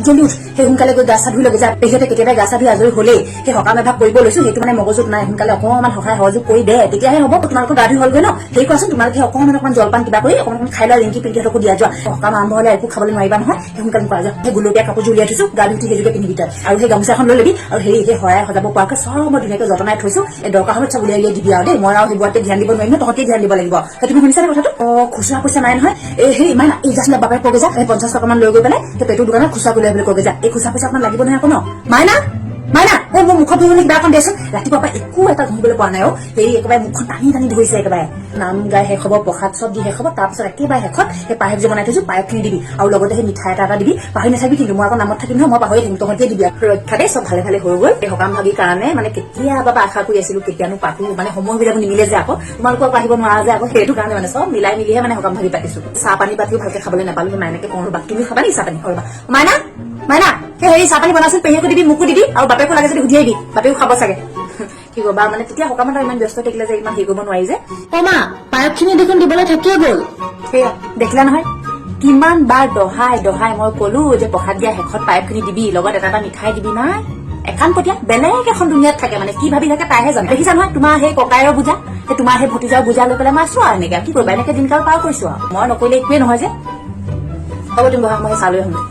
জ্বলি উঠ সেই সোনকালে গৈ গা চা ধুই লগে যা পেহিহঁতে কেতিয়াবা গা চা ধুই আজৰি হলেই সেই সকাম এভাগ কৰিব লৈছো সেইটো মানে মগজুত নাই সোনকালে অকণমান সহায় সহযোগ কৰি দে তেতিয়াহে হ'ব তোমালোকৰ গা ধুই হলগৈ ন সেই কোৱাচোন তোমালোকে অকণমান জলপান কিবা কৰি অকণমান খাই লোৱা ৰিংকি পিংকিহঁতকো দিয়া যোৱা সকাম আৰম্ভ হলে একো খাবলৈ নোৱাৰিবা নহয় সেই সোনকালে কৰা যোৱা সেই গুলপীয়া কাপোৰযোৰ উলিয়াই থৈছো গা ধুই সেইযোৰকে পিন্ধিবি তই আৰু সেই গামোচাখন লৈ ল'বি আৰু সেই শৰাই সজাব পৰাকৈ চব মই ধুনীয়াকৈ যতনাই থৈছো এই দৰকাৰ হ'লে চব উলিয়াই দিবি আৰু দেই মই আৰু সেইবোৰতে ধ্যান দিব নোৱাৰিম ন তহঁতে ধ্যান দিব লাগিব তুমি শুনিছানে কথাটো খুচুৰা পইচা নাই নহয় সেই ইমান এই যাচোন বাপেক কগে যা 50 টকামান লৈ গৈ পেলাই সেই পেটুৰ দোকানত খুচুৰা কৰি লৈ কগে যা এই খুচুৰা পইচা অকমান লাগিব নহয় আকৌ ন মাইনা মোৰ মুখত ধৰিবলৈ কিবা এখন দেচোন ৰাতিপুৱাৰ পৰা একো এটা ঘঁহিবলৈ পোৱা নাই সেই একেবাৰে মুখখন টানি ধৰিছে একেবাৰে নাম গাই শেষ হ'ব প্ৰসাদ চব দি শেষ হ'ব তাৰপিছত একেবাৰে শেষত সেই পায়স যে বনাই থৈছো পায়সখিনি দিবি আৰু লগতে সেই মিঠাই এটা দিবি পাহৰি নাথাকিবি কিন্তু মই আকৌ নামত থাকিম নহয় মই পাহৰি থাকিম তহঁতে দিবি ৰক্ষা দেই চব ভালে হৈ গ'ল এই সকাম ভাগিৰ কাৰণে মানে কেতিয়াবা আশা কৰি আছিলো কেতিয়ানো পাতো মানে সময়বিলাক নিমিলে যে আকৌ তোমালোকৰ আহিব নোৱাৰা যে আকৌ সেইটো কাৰণে মানে চব মিলাই মিলিহে মানে সকাম ভাগি পাতিছো চাহ পানী পাতিও ভালকে খাবলৈ নাপালো মাইনাকে কওঁ ৰবা তুমি খাবা নি চাহ পানী ৰবা মাইনা সেই চাহ পানী বনাইছিল পেহীকো দিবি মোকো দিবি আৰু বাপেকো লাগে যদি সুধিয়াই দিবি বাপেকো খাব চাগে কি কবা মানে তেতিয়া সকামত ইমান ব্যস্ত থাকিলে যে ইমান হেৰি কৰিব নোৱাৰি যে মা পায়সখিনি দেখোন দিবলৈ থাকিয়ে গ'ল সেয়া দেখিলা নহয় কিমান বাৰ দহাই মই কলো যে প্ৰসাদ দিয়া শেষত পায়সখিনি দিবি লগত এটা মিঠাই দিবি নাই এখন পতিয়া বেলেগ এখন দুনিয়াত থাকে মানে কি ভাবি থাকে তাইহে জানে দেখিছা নহয় তোমাৰ সেই ককাইৰ বুজা সেই তোমাৰ সেই ভতিজাৰ বুজা লৈ পেলাই মই আছো আৰু এনেকে কি কৰিবা এনেকে দিনকাল পাৰ কৰিছো আৰু মই নকৰিলে একোৱে নহয় যে হ'ব তুমি বহা মই চালৈ আহোঁ